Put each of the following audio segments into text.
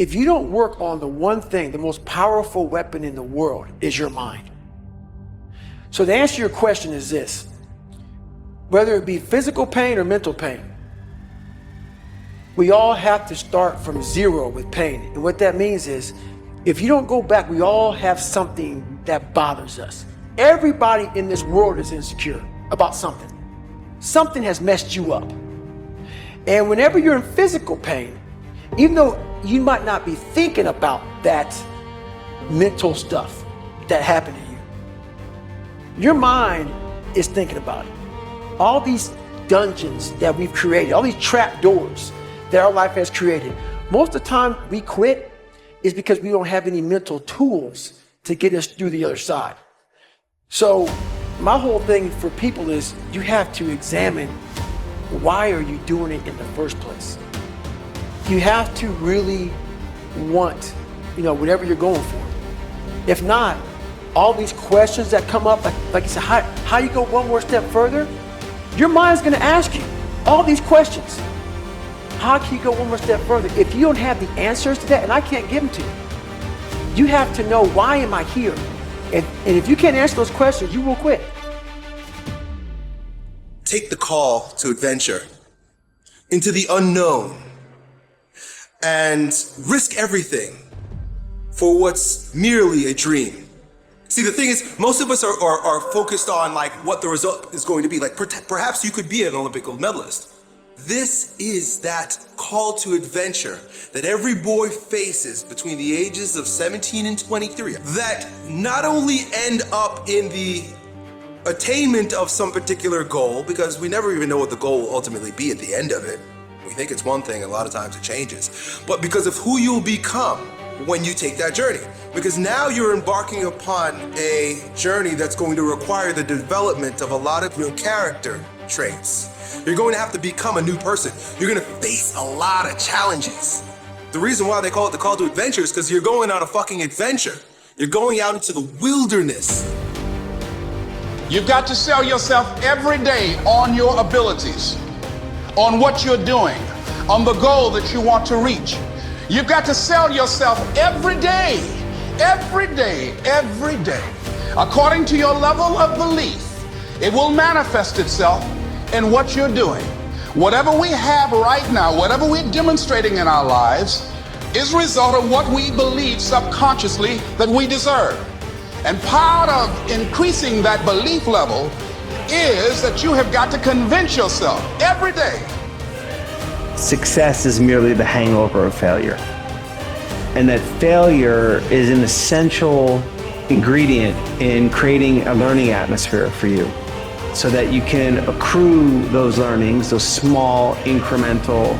if you don't work on the one thing, the most powerful weapon in the world is your mind. So the answer to your question is this: whether it be physical pain or mental pain, we all have to start from zero with pain. And what that means is, if you don't go back, we all have something that bothers us. Everybody in this world is insecure about something. Something has messed you up. And whenever you're in physical pain, even though you might not be thinking about that mental stuff that happened to you, your mind is thinking about it. All these dungeons that we've created, all these trap doors that our life has created, most of the time we quit is because we don't have any mental tools to get us through the other side. So my whole thing for people is, you have to examine, why are you doing it in the first place? You have to really want, whatever you're going for. If not, all these questions that come up, like you said, how you go one more step further? Your mind's gonna ask you all these questions. How can you go one more step further? If you don't have the answers to that, and I can't give them to you, you have to know, why am I here? And if you can't answer those questions, you will quit. Take the call to adventure into the unknown and risk everything for what's merely a dream. See, the thing is, most of us are focused on what the result is going to be. Perhaps you could be an Olympic gold medalist. This is that call to adventure that every boy faces between the ages of 17 and 23, that not only end up in the attainment of some particular goal, because we never even know what the goal will ultimately be at the end of it. We think it's one thing, a lot of times it changes, but because of who you'll become when you take that journey. Because now you're embarking upon a journey that's going to require the development of a lot of your character traits. You're going to have to become a new person. You're going to face a lot of challenges. The reason why they call it the call to adventure is because you're going on a fucking adventure. You're going out into the wilderness. You've got to sell yourself every day on your abilities, on what you're doing, on the goal that you want to reach. You've got to sell yourself every day, every day, every day. According to your level of belief, it will manifest itself in what you're doing. Whatever we have right now, whatever we're demonstrating in our lives, is a result of what we believe subconsciously that we deserve. And part of increasing that belief level is that you have got to convince yourself every day. Success is merely the hangover of failure. And that failure is an essential ingredient in creating a learning atmosphere for you, so that you can accrue those learnings, those small incremental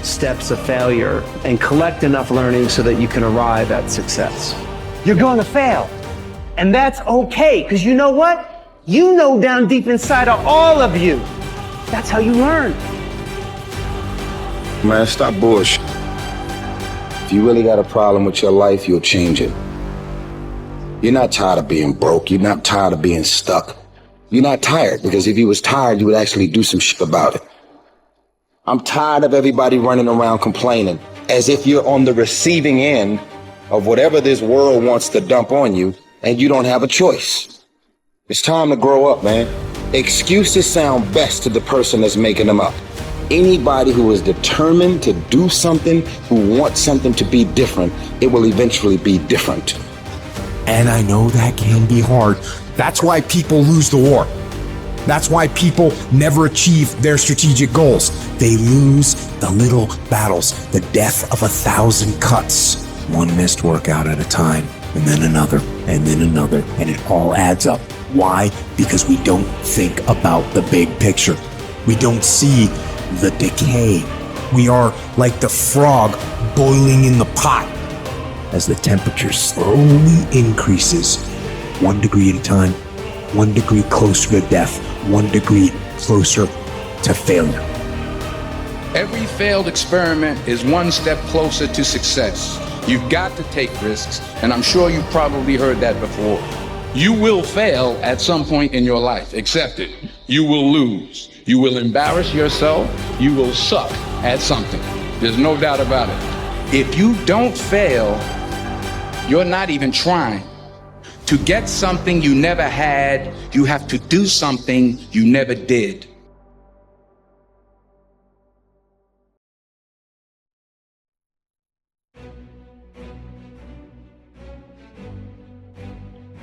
steps of failure, and collect enough learning so that you can arrive at success. You're going to fail. And that's okay, because you know what? You know down deep inside of all of you, that's how you learn. Man, stop bullshit. If you really got a problem with your life, you'll change it. You're not tired of being broke. You're not tired of being stuck. You're not tired, because if you was tired, you would actually do some shit about it. I'm tired of everybody running around complaining as if you're on the receiving end of whatever this world wants to dump on you, and you don't have a choice. It's time to grow up, man. Excuses sound best to the person that's making them up. Anybody who is determined to do something, who wants something to be different, it will eventually be different. And I know that can be hard. That's why people lose the war. That's why people never achieve their strategic goals. They lose the little battles, the death of 1,000 cuts, one missed workout at a time. And then another, and then another, and it all adds up. Why? Because we don't think about the big picture. We don't see the decay. We are like the frog boiling in the pot. As the temperature slowly increases, 1 degree at a time, 1 degree closer to death, 1 degree closer to failure. Every failed experiment is one step closer to success. You've got to take risks, and I'm sure you've probably heard that before. You will fail at some point in your life. Accept it. You will lose. You will embarrass yourself. You will suck at something. There's no doubt about it. If you don't fail, you're not even trying. To get something you never had, you have to do something you never did.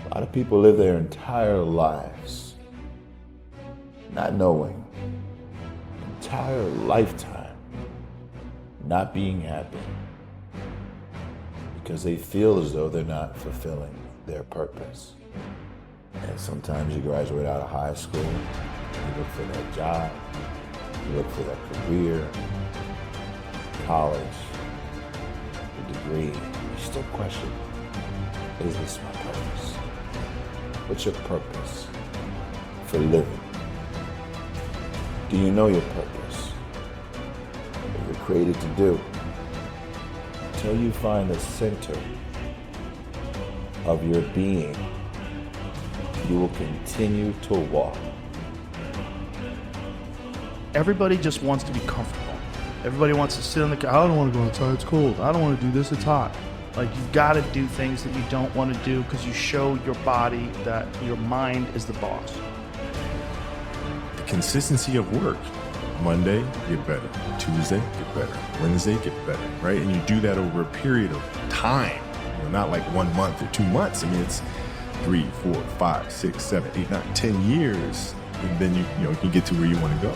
A lot of people live their entire lives not knowing, entire lifetime not being happy because they feel as though they're not fulfilling their purpose. And sometimes you graduate out of high school, you look for that job, you look for that career, college, a degree, you still question, is this my purpose? What's your purpose for living? Do you know your purpose? What you're created to do? Until you find the center of your being, you will continue to walk. Everybody just wants to be comfortable. Everybody wants to sit on the couch. I don't want to go outside, it's cold. I don't want to do this, it's hot. Like, you've got to do things that you don't want to do because you show your body that your mind is the boss. The consistency of work. Monday, get better. Tuesday, get better. Wednesday, get better, right? And you do that over a period of time. You know, not like 1 month or 2 months. I mean, it's 3, 4, 5, 6, 7, 8, 9, 10 years. And then you can get to where you want to go.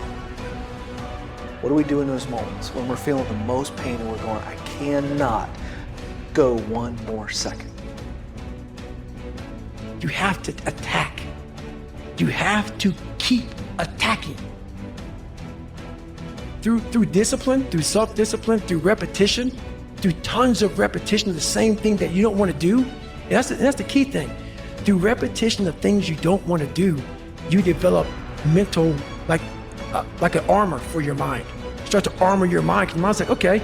What do we do in those moments when we're feeling the most pain and we're going, I cannot go one more second? You have to attack. You have to keep attacking. Through discipline, through self-discipline, through repetition, through tons of repetition of the same thing that you don't want to do. That's the key thing. Through repetition of things you don't want to do, you develop mental, like an armor for your mind. You start to armor your mind, because your mind's like, okay,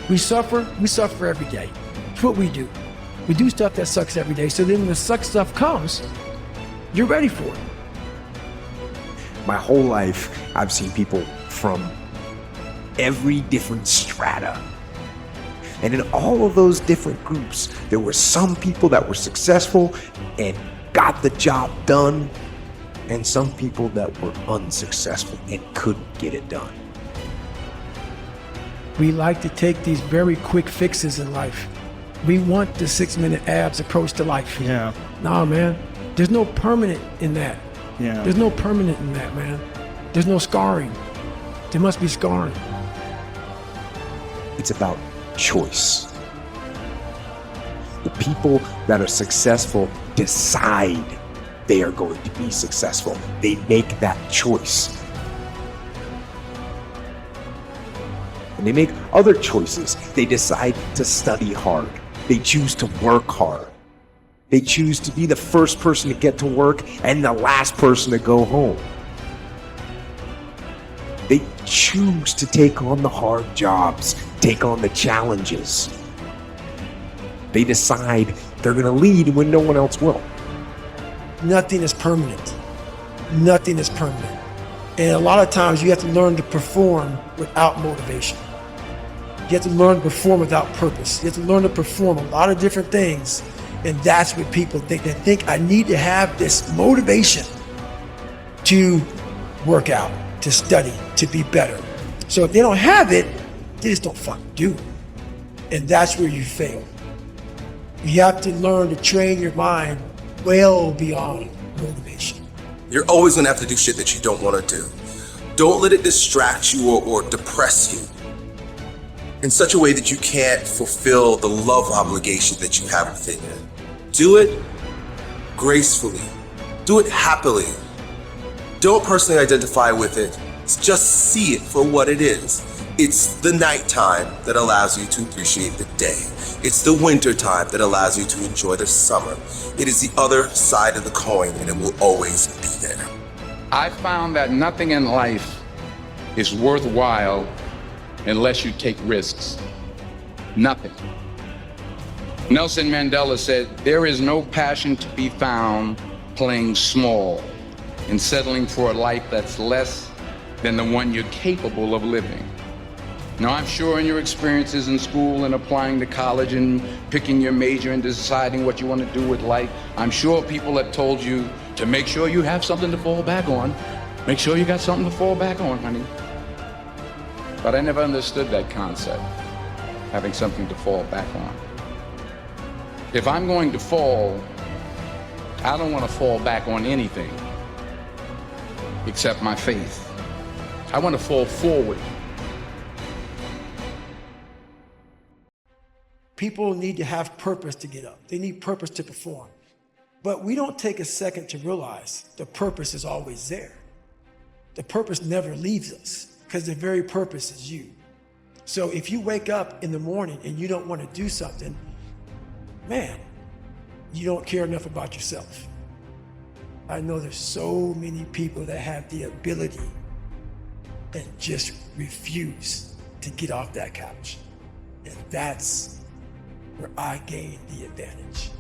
we suffer every day. It's what we do. We do stuff that sucks every day, so then when the suck stuff comes, you're ready for it. My whole life, I've seen people from every different strata. And in all of those different groups, there were some people that were successful and got the job done, and some people that were unsuccessful and couldn't get it done. We like to take these very quick fixes in life. We want the 6-minute abs approach to life. Yeah. Nah, man. There's no permanent in that. Yeah. There's no permanent in that, man. There's no scarring. There must be scarring. It's about choice. The people that are successful decide they are going to be successful. They make that choice. And they make other choices. They decide to study hard. They choose to work hard. They choose to be the first person to get to work and the last person to go home. They choose to take on the hard jobs, take on the challenges. They decide they're going to lead when no one else will. Nothing is permanent. Nothing is permanent. And a lot of times you have to learn to perform without motivation. You have to learn to perform without purpose. You have to learn to perform a lot of different things. And that's what people think. They think I need to have this motivation to work out, to study, to be better. So if they don't have it, they just don't fucking do it. And that's where you fail. You have to learn to train your mind well beyond motivation. You're always going to have to do shit that you don't want to do. Don't let it distract you or depress you in such a way that you can't fulfill the love obligation that you have within you. Do it gracefully. Do it happily. Don't personally identify with it. Just see it for what it is. It's the nighttime that allows you to appreciate the day. It's the winter time that allows you to enjoy the summer. It is the other side of the coin, and it will always be there. I found that nothing in life is worthwhile unless you take risks. Nothing. Nelson Mandela said, there is no passion to be found playing small and settling for a life that's less than the one you're capable of living. Now, I'm sure in your experiences in school and applying to college and picking your major and deciding what you want to do with life, I'm sure people have told you to make sure you have something to fall back on. Make sure you got something to fall back on, honey. But I never understood that concept, having something to fall back on. If I'm going to fall, I don't want to fall back on anything except my faith. I want to fall forward. People need to have purpose to get up. They need purpose to perform. But we don't take a second to realize the purpose is always there. The purpose never leaves us because the very purpose is you. So if you wake up in the morning and you don't want to do something, man, you don't care enough about yourself. I know there's so many people that have the ability and just refuse to get off that couch. And that's where I gain the advantage.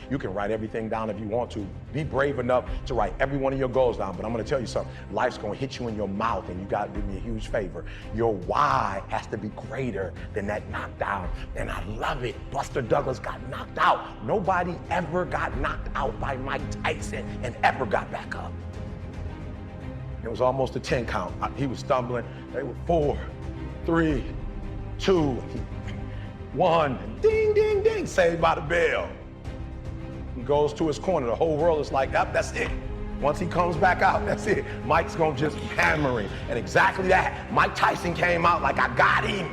You can write everything down if you want to. Be brave enough to write every one of your goals down. But I'm gonna tell you something. Life's gonna hit you in your mouth, and you gotta do me a huge favor. Your why has to be greater than that knockdown. And I love it. Buster Douglas got knocked out. Nobody ever got knocked out by Mike Tyson and ever got back up. It was almost a 10 count. He was stumbling. They were 4, 3, 2, 1. Ding, ding, ding. Saved by the bell. He goes to his corner. The whole world is like, yep, that's it. Once he comes back out, that's it. Mike's gonna just hammering. And exactly that. Mike Tyson came out like, I got him.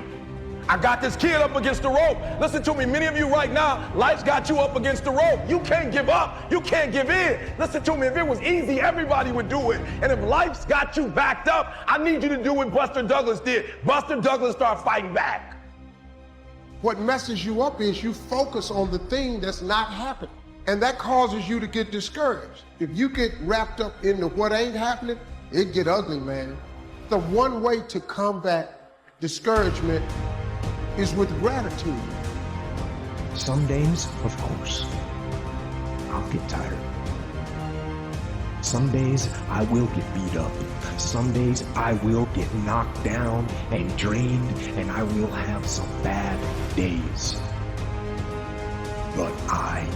I got this kid up against the rope. Listen to me, many of you right now, life's got you up against the rope. You can't give up. You can't give in. Listen to me, if it was easy, everybody would do it. And if life's got you backed up, I need you to do what Buster Douglas did. Buster Douglas started fighting back. What messes you up is you focus on the thing that's not happening. And that causes you to get discouraged. If you get wrapped up into what ain't happening, it get ugly, man. The one way to combat discouragement is with gratitude. Some days, of course, I'll get tired. Some days I will get beat up. Some days I will get knocked down and drained, and I will have some bad days. But I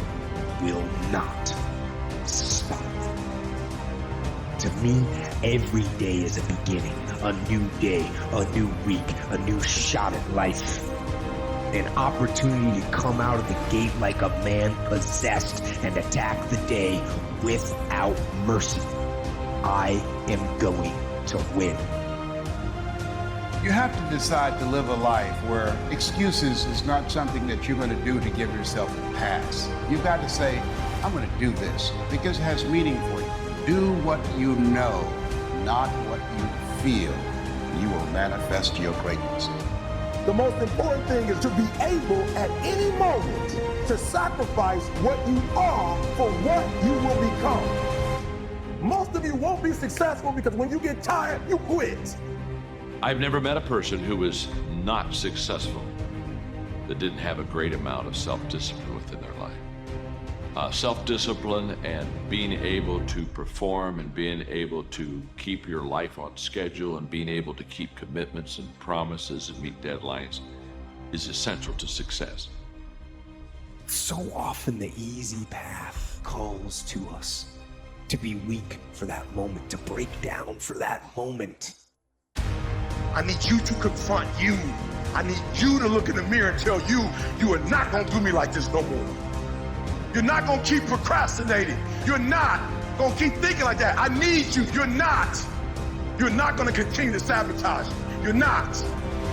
will not stop. To me, every day is a beginning, a new day, a new week, a new shot at life. An opportunity to come out of the gate like a man possessed and attack the day without mercy. I am going to win. You have to decide to live a life where excuses is not something that you're going to do to give yourself a pass. You've got to say, I'm going to do this because it has meaning for you. Do what you know, not what you feel. You will manifest your greatness. The most important thing is to be able at any moment to sacrifice what you are for what you will become. Most of you won't be successful because when you get tired, you quit. I've never met a person who was not successful that didn't have a great amount of self-discipline within their life. Self-discipline and being able to perform and being able to keep your life on schedule and being able to keep commitments and promises and meet deadlines is essential to success. So often the easy path calls to us to be weak for that moment, to break down for that moment. I need you to confront you. I need you to look in the mirror and tell you, you are not gonna do me like this no more. You're not gonna keep procrastinating. You're not gonna keep thinking like that. I need you, you're not. You're not gonna continue to sabotage. You're not.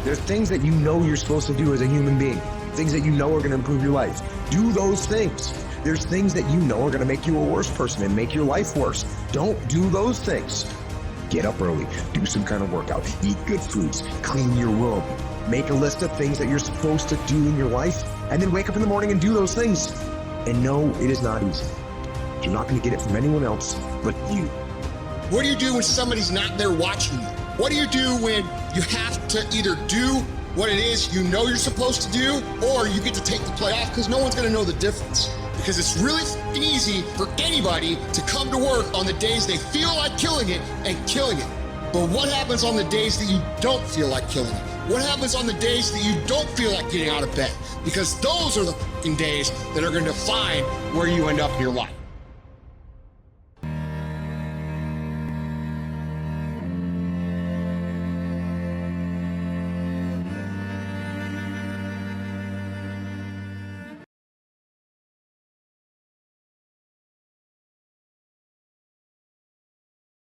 There's things that you know you're supposed to do as a human being, things that you know are gonna improve your life. Do those things. There's things that you know are gonna make you a worse person and make your life worse. Don't do those things. Get up early, do some kind of workout, eat good foods, clean your room, make a list of things that you're supposed to do in your life, and then wake up in the morning and do those things. And no, it is not easy. You're not going to get it from anyone else but you. What do you do when somebody's not there watching you? What do you do when you have to either do what it is you know you're supposed to do, or you get to take the play off because no one's going to know the difference? Because it's really easy for anybody to come to work on the days they feel like killing it and killing it. But what happens on the days that you don't feel like killing it? What happens on the days that you don't feel like getting out of bed? Because those are the fucking days that are going to define where you end up in your life.